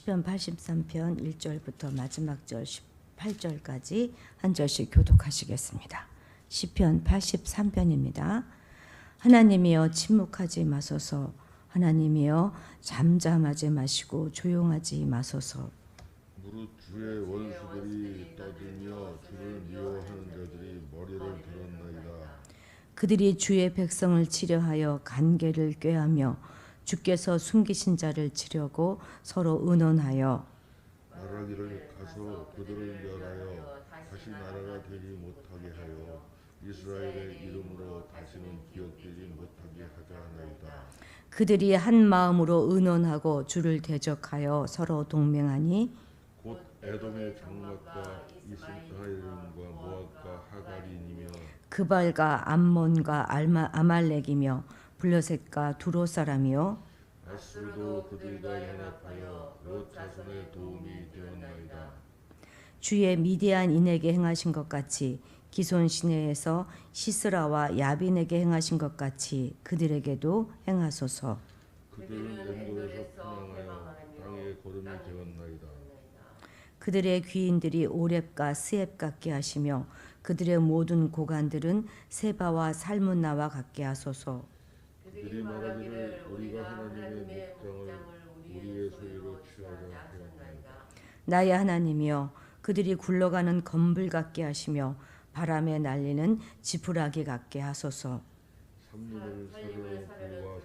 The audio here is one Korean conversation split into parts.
시편 83편 1절부터 마지막 절 18절까지 한 절씩 교독하시겠습니다. 시편 83편입니다. 하나님이여 침묵하지 마소서. 하나님이여 잠잠하지 마시고 조용하지 마소서. 무릇 주의 원수들이 떠들며 주를 미워하는 자들이 머리를 들었나이다. 그들이 주의 백성을 치려하여 간계를 꾀하며 주께서 숨기신 자를 치려고 서로 의논하여 말하기를 가서 그들을 멸하여 다시 나라가 되지 못하게 하여 이스라엘의 이름으로 다시는 기억되지 못하게 하자 하나이다. 그들이 한 마음으로 의논하고 주를 대적하여 서로 동맹하니 곧 에돔의 장막과 이스라엘과 모압과 하갈이니며 그발과 암몬과 아말렉이며 블레셋과 두로 사람이요 아수르도 그들과 연합하여 롯 자손의 도움이 되었나이다. 주의 미디안 인에게 행하신 것 같이 기손 시내에서 시스라와 야빈에게 행하신 것 같이 그들에게도 행하소서. 그들은 맹돌에서 편향하여 땅에 거름이 되었나이다. 그들의 귀인들이 오렙과 스앱 같게 하시며 그들의 모든 고관들은 세바와 살문나와 같게 하소서. 그들이 말하기를 우리가 하나님의 목장을 우리의 소유로 취하자 하였나이다. 나의 하나님이여 그들이 굴러가는 검불 같게 하시며 바람에 날리는 지푸라기 같게 하소서. 삼림을 사르는 불과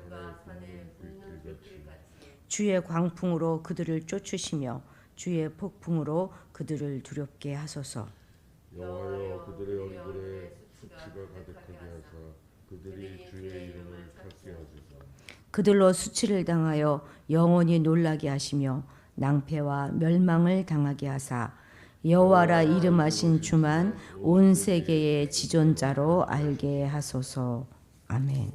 산에 굽는 불길같이 주의 광풍으로 그들을 쫓으시며 주의 폭풍으로 그들을 두렵게 하소서. 여호와여 그들의 얼굴에 수치가 가득하게 하사 그들이 주의 이름을 찾게 하소서. 그들로 수치를 당하여 영원히 놀라게 하시며 낭패와 멸망을 당하게 하사 여호와라 이름하신 주만 온 세계의 지존자로 알게 하소서. 아멘.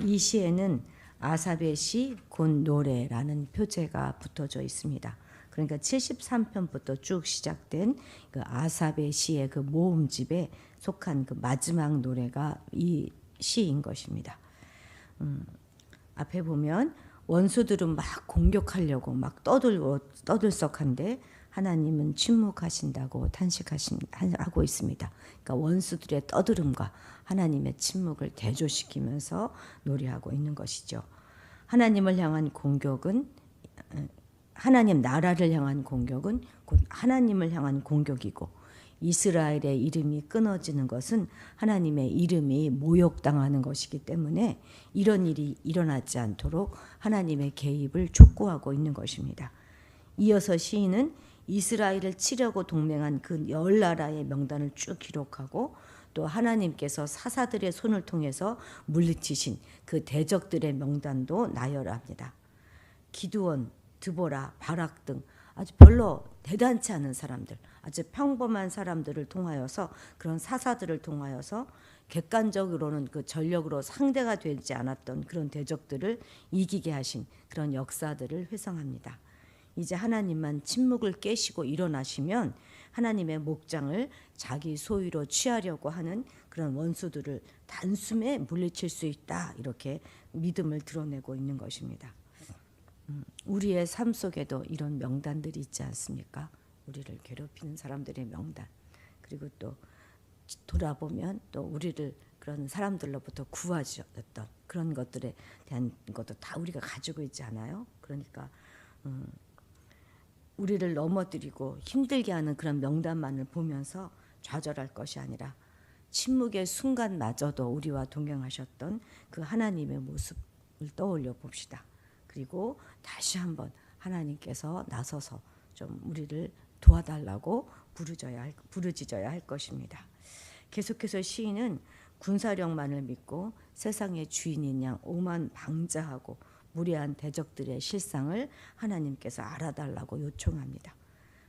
이 시에는 아삽의 시 곧 노래라는 표제가 붙어져 있습니다. 그러니까 73편부터 쭉 시작된 그 아삽의 시의 그 모음집에 속한 그 마지막 노래가 이 시인 것입니다. 앞에 보면 원수들은 막 공격하려고 막 떠들썩한데 하나님은 침묵하신다고 하고 있습니다. 그러니까 원수들의 떠들음과 하나님의 침묵을 대조시키면서 노래하고 있는 것이죠. 하나님을 향한 공격은 하나님 나라를 향한 공격은 곧 하나님을 향한 공격이고 이스라엘의 이름이 끊어지는 것은 하나님의 이름이 모욕당하는 것이기 때문에 이런 일이 일어나지 않도록 하나님의 개입을 촉구하고 있는 것입니다. 이어서 시인은 이스라엘을 치려고 동맹한 그 10나라의 명단을 쭉 기록하고 또 하나님께서 사사들의 손을 통해서 물리치신 그 대적들의 명단도 나열합니다. 기드온, 드보라, 바락 등 아주 별로 대단치 않은 사람들, 아주 평범한 사람들을 통하여서 그런 사사들을 통하여서 객관적으로는 그 전력으로 상대가 되지 않았던 그런 대적들을 이기게 하신 그런 역사들을 회상합니다. 이제 하나님만 침묵을 깨시고 일어나시면 하나님의 목장을 자기 소유로 취하려고 하는 그런 원수들을 단숨에 물리칠 수 있다. 이렇게 믿음을 드러내고 있는 것입니다. 우리의 삶 속에도 이런 명단들이 있지 않습니까? 우리를 괴롭히는 사람들의 명단. 그리고 또 돌아보면 또 우리를 그런 사람들로부터 구하셨던 그런 것들에 대한 것도 다 우리가 가지고 있지 않아요? 그러니까 우리를 넘어뜨리고 힘들게 하는 그런 명단만을 보면서 좌절할 것이 아니라 침묵의 순간마저도 우리와 동행하셨던 그 하나님의 모습을 떠올려 봅시다. 그리고 다시 한번 하나님께서 나서서 좀 우리를 도와달라고 부르짖어야 할 것입니다. 계속해서 시인은 군사력만을 믿고 세상의 주인인 양 오만 방자하고 무례한 대적들의 실상을 하나님께서 알아달라고 요청합니다.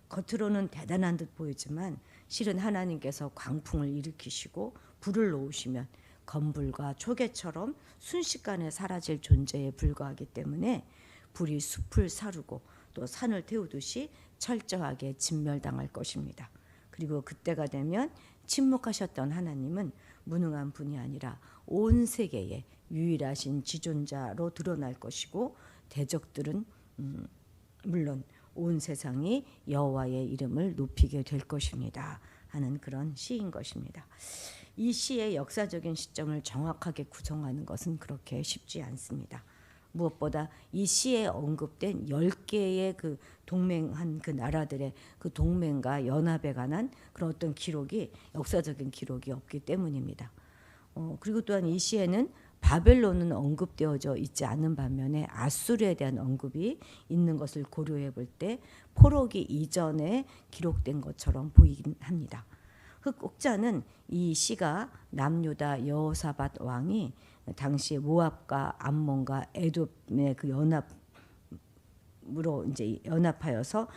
겉으로는 대단한 듯 보이지만 실은 하나님께서 광풍을 일으키시고 불을 놓으시면 검불과 초계처럼 순식간에 사라질 존재에 불과하기 때문에 불이 숲을 사르고 또 산을 태우듯이 철저하게 진멸당할 것입니다. 그리고 그때가 되면 침묵하셨던 하나님은 무능한 분이 아니라 온 세계에 유일하신 지존자로 드러날 것이고 대적들은 물론 온 세상이 여호와의 이름을 높이게 될 것입니다 하는 그런 시인 것입니다. 이 시의 역사적인 시점을 정확하게 구성하는 것은 그렇게 쉽지 않습니다. 무엇보다 이 시에 언급된 10개의 그 동맹한 그 나라들의 그 동맹과 연합에 관한 그런 어떤 기록이, 역사적인 기록이 없기 때문입니다. 그리고 또한 이 시에는 바벨론은 언급되어져 있지 않은 반면에 아수르에 대한 언급이 있는 것을 고려해 볼 때 포로기 이전에 기록된 것처럼 보이긴 합니다. 흑옥자는 이 시가 남유다 여호사밧 왕이 당시 모압과 암몬과 에돔의 그 연합으로 이제 연합하여서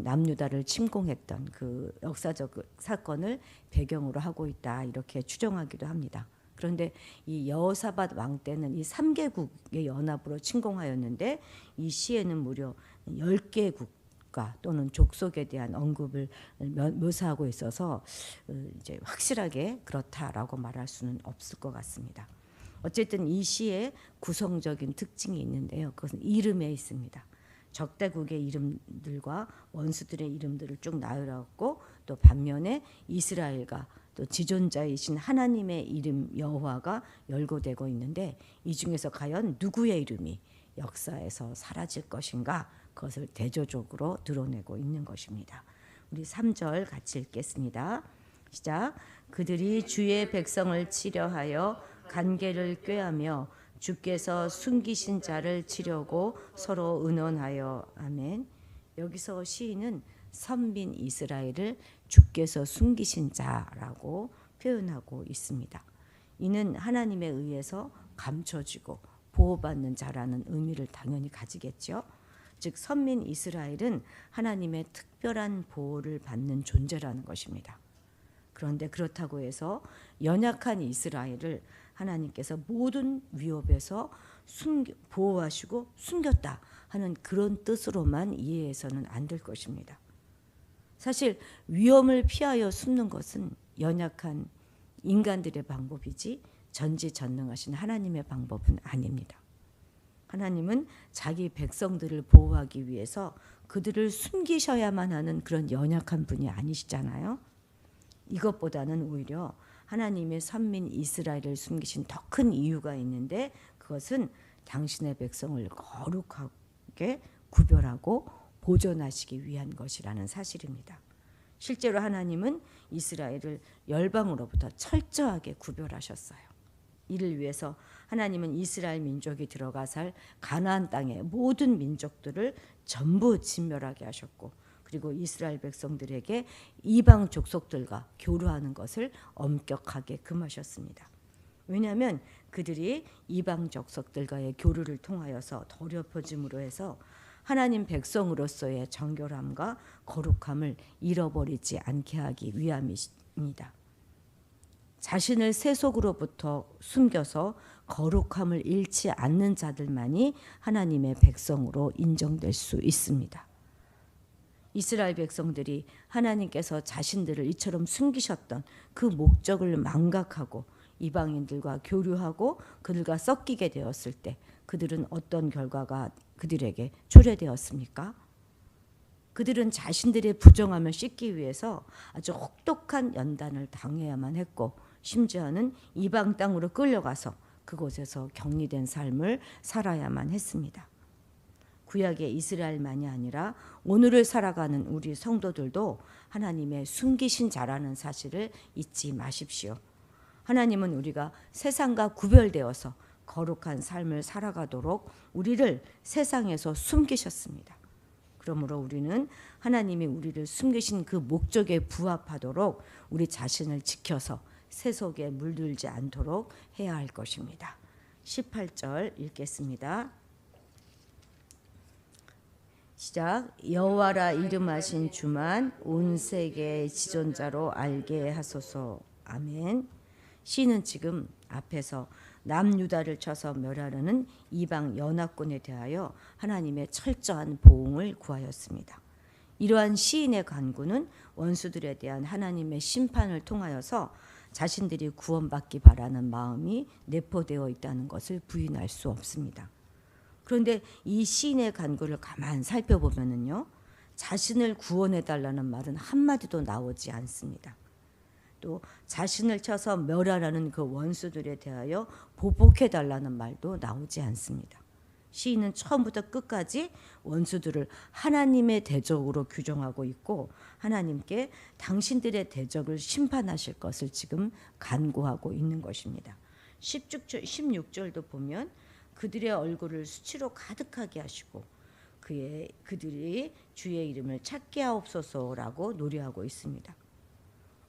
남유다를 침공했던 그 역사적 사건을 배경으로 하고 있다, 이렇게 추정하기도 합니다. 그런데 이 여호사밧 왕 때는 이 3개국의 연합으로 침공하였는데 이 시에는 무려 10개국 또는 족속에 대한 언급을 묘사하고 있어서 이제 확실하게 그렇다라고 말할 수는 없을 것 같습니다. 어쨌든 이 시에 구성적인 특징이 있는데요. 그것은 이름에 있습니다. 적대국의 이름들과 원수들의 이름들을 쭉 나열하고, 또 반면에 이스라엘과 또 지존자이신 하나님의 이름 여호와가 열거되고 있는데, 이 중에서 과연 누구의 이름이 역사에서 사라질 것인가, 그것을 대조적으로 드러내고 있는 것입니다. 우리 3절 같이 읽겠습니다. 시작. 그들이 주의 백성을 치려하여 간계를 꾀하며 주께서 숨기신 자를 치려고 서로 의논하여. 아멘. 여기서 시인은 선민 이스라엘을 주께서 숨기신 자라고 표현하고 있습니다. 이는 하나님에 의해서 감춰지고 보호받는 자라는 의미를 당연히 가지겠죠. 즉 선민 이스라엘은 하나님의 특별한 보호를 받는 존재라는 것입니다. 그런데 그렇다고 해서 연약한 이스라엘을 하나님께서 모든 위협에서 보호하시고 숨겼다 하는 그런 뜻으로만 이해해서는 안 될 것입니다. 사실 위험을 피하여 숨는 것은 연약한 인간들의 방법이지 전지전능하신 하나님의 방법은 아닙니다. 하나님은 자기 백성들을 보호하기 위해서 그들을 숨기셔야만 하는 그런 연약한 분이 아니시잖아요. 이것보다는 오히려 하나님의 선민 이스라엘을 숨기신 더 큰 이유가 있는데, 그것은 당신의 백성을 거룩하게 구별하고 보존하시기 위한 것이라는 사실입니다. 실제로 하나님은 이스라엘을 열방으로부터 철저하게 구별하셨어요. 이를 위해서 하나님은 이스라엘 민족이 들어가 살 가나안 땅의 모든 민족들을 전부 진멸하게 하셨고, 그리고 이스라엘 백성들에게 이방 족속들과 교류하는 것을 엄격하게 금하셨습니다. 왜냐하면 그들이 이방 족속들과의 교류를 통하여서 더럽혀짐으로 해서 하나님 백성으로서의 정결함과 거룩함을 잃어버리지 않게 하기 위함입니다. 자신을 세속으로부터 숨겨서 거룩함을 잃지 않는 자들만이 하나님의 백성으로 인정될 수 있습니다. 이스라엘 백성들이 하나님께서 자신들을 이처럼 숨기셨던 그 목적을 망각하고 이방인들과 교류하고 그들과 섞이게 되었을 때 그들은 어떤 결과가 그들에게 초래되었습니까? 그들은 자신들의 부정함을 씻기 위해서 아주 혹독한 연단을 당해야만 했고, 심지어는 이방 땅으로 끌려가서 그곳에서 격리된 삶을 살아야만 했습니다. 구약의 이스라엘만이 아니라 오늘을 살아가는 우리 성도들도 하나님의 숨기신 자라는 사실을 잊지 마십시오. 하나님은 우리가 세상과 구별되어서 거룩한 삶을 살아가도록 우리를 세상에서 숨기셨습니다. 그러므로 우리는 하나님이 우리를 숨기신 그 목적에 부합하도록 우리 자신을 지켜서 세속에 물들지 않도록 해야 할 것입니다. 18절 읽겠습니다. 시작. 여호와라 이름하신 주만 온 세계의 지존자로 알게 하소서. 아멘. 시는 지금 앞에서 남유다를 쳐서 멸하려는 이방 연합군에 대하여 하나님의 철저한 보응을 구하였습니다. 이러한 시인의 간구는 원수들에 대한 하나님의 심판을 통하여서 자신들이 구원받기 바라는 마음이 내포되어 있다는 것을 부인할 수 없습니다. 그런데 이 시인의 간구를 가만 살펴보면은요, 자신을 구원해 달라는 말은 한마디도 나오지 않습니다. 또 자신을 쳐서 멸하라는 그 원수들에 대하여 보복해 달라는 말도 나오지 않습니다. 시인은 처음부터 끝까지 원수들을 하나님의 대적으로 규정하고 있고, 하나님께 당신들의 대적을 심판하실 것을 지금 간구하고 있는 것입니다. 16절도 보면 그들의 얼굴을 수치로 가득하게 하시고 그들이 주의 이름을 찾게 하옵소서라고 노래하고 있습니다.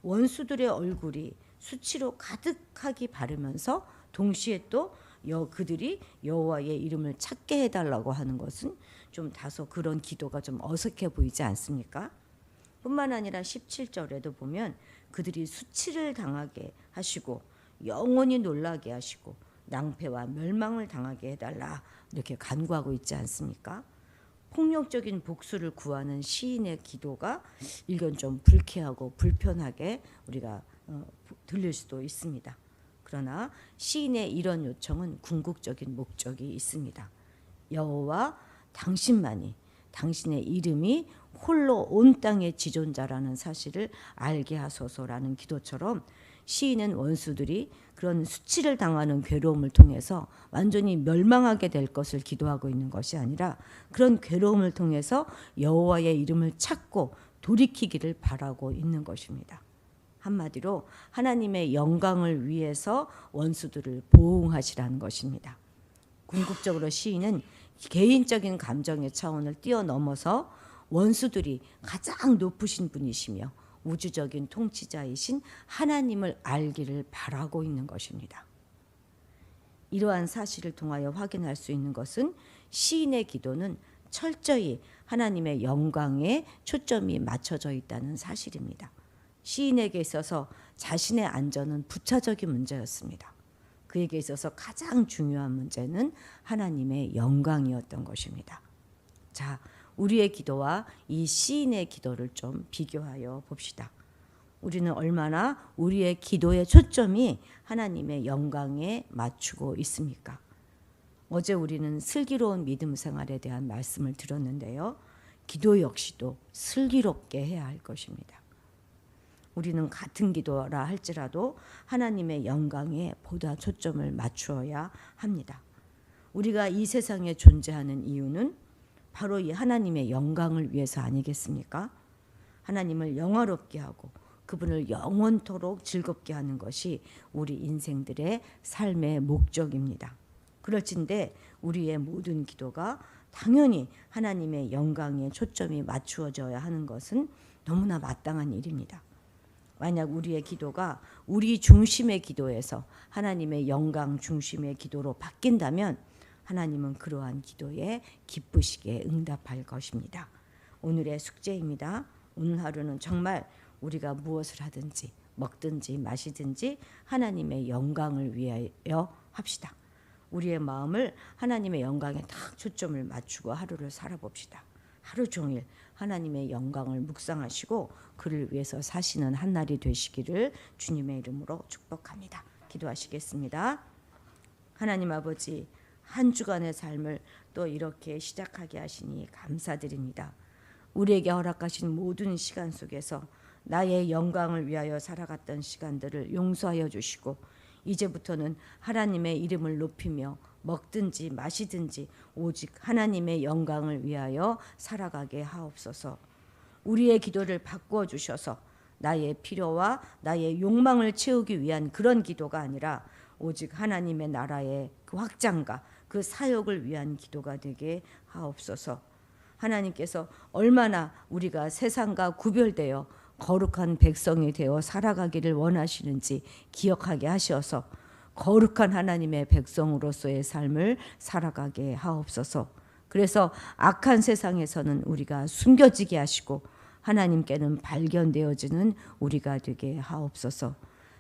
원수들의 얼굴이 수치로 가득하게 바르면서 동시에 또 그들이 여호와의 이름을 찾게 해달라고 하는 것은 좀 다소 그런 기도가 좀 어색해 보이지 않습니까? 뿐만 아니라 17절에도 보면 그들이 수치를 당하게 하시고 영원히 놀라게 하시고 낭패와 멸망을 당하게 해달라, 이렇게 간구하고 있지 않습니까? 폭력적인 복수를 구하는 시인의 기도가 일견 좀 불쾌하고 불편하게 우리가 들릴 수도 있습니다. 그러나 시인의 이런 요청은 궁극적인 목적이 있습니다. 여호와 당신만이, 당신의 이름이 홀로 온 땅의 지존자라는 사실을 알게 하소서라는 기도처럼, 시인은 원수들이 그런 수치를 당하는 괴로움을 통해서 완전히 멸망하게 될 것을 기도하고 있는 것이 아니라, 그런 괴로움을 통해서 여호와의 이름을 찾고 돌이키기를 바라고 있는 것입니다. 한마디로 하나님의 영광을 위해서 원수들을 보응하시라는 것입니다. 궁극적으로 시인은 개인적인 감정의 차원을 뛰어넘어서 원수들이 가장 높으신 분이시며 우주적인 통치자이신 하나님을 알기를 바라고 있는 것입니다. 이러한 사실을 통하여 확인할 수 있는 것은 시인의 기도는 철저히 하나님의 영광에 초점이 맞춰져 있다는 사실입니다. 시인에게 있어서 자신의 안전은 부차적인 문제였습니다. 그에게 있어서 가장 중요한 문제는 하나님의 영광이었던 것입니다. 자, 우리의 기도와 이 시인의 기도를 좀 비교하여 봅시다. 우리는 얼마나 우리의 기도의 초점이 하나님의 영광에 맞추고 있습니까? 어제 우리는 슬기로운 믿음 생활에 대한 말씀을 들었는데요. 기도 역시도 슬기롭게 해야 할 것입니다. 우리는 같은 기도라 할지라도 하나님의 영광에 보다 초점을 맞추어야 합니다. 우리가 이 세상에 존재하는 이유는 바로 이 하나님의 영광을 위해서 아니겠습니까? 하나님을 영화롭게 하고 그분을 영원토록 즐겁게 하는 것이 우리 인생들의 삶의 목적입니다. 그럴진데 우리의 모든 기도가 당연히 하나님의 영광에 초점이 맞추어져야 하는 것은 너무나 마땅한 일입니다. 만약 우리의 기도가 우리 중심의 기도에서 하나님의 영광 중심의 기도로 바뀐다면 하나님은 그러한 기도에 기쁘시게 응답할 것입니다. 오늘의 숙제입니다. 오늘 하루는 정말 우리가 무엇을 하든지 먹든지 마시든지 하나님의 영광을 위하여 합시다. 우리의 마음을 하나님의 영광에 딱 초점을 맞추고 하루를 살아봅시다. 하루 종일 하나님의 영광을 묵상하시고 그를 위해서 사시는 한 날이 되시기를 주님의 이름으로 축복합니다. 기도하시겠습니다. 하나님 아버지, 한 주간의 삶을 또 이렇게 시작하게 하시니 감사드립니다. 우리에게 허락하신 모든 시간 속에서 나의 영광을 위하여 살아갔던 시간들을 용서하여 주시고 이제부터는 하나님의 이름을 높이며 먹든지 마시든지 오직 하나님의 영광을 위하여 살아가게 하옵소서. 우리의 기도를 바꾸어 주셔서 나의 필요와 나의 욕망을 채우기 위한 그런 기도가 아니라 오직 하나님의 나라의 그 확장과 그 사역을 위한 기도가 되게 하옵소서. 하나님께서 얼마나 우리가 세상과 구별되어 거룩한 백성이 되어 살아가기를 원하시는지 기억하게 하셔서 거룩한 하나님의 백성으로서의 삶을 살아가게 하옵소서. 그래서 악한 세상에서는 우리가 숨겨지게 하시고 하나님께는 발견되어지는 우리가 되게 하옵소서.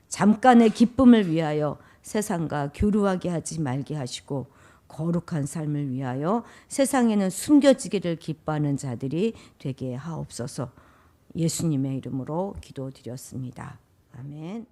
잠깐의 기쁨을 위하여 세상과 교류하게 하지 말게 하시고 거룩한 삶을 위하여 세상에는 숨겨지기를 기뻐하는 자들이 되게 하옵소서. 예수님의 이름으로 기도드렸습니다. 아멘.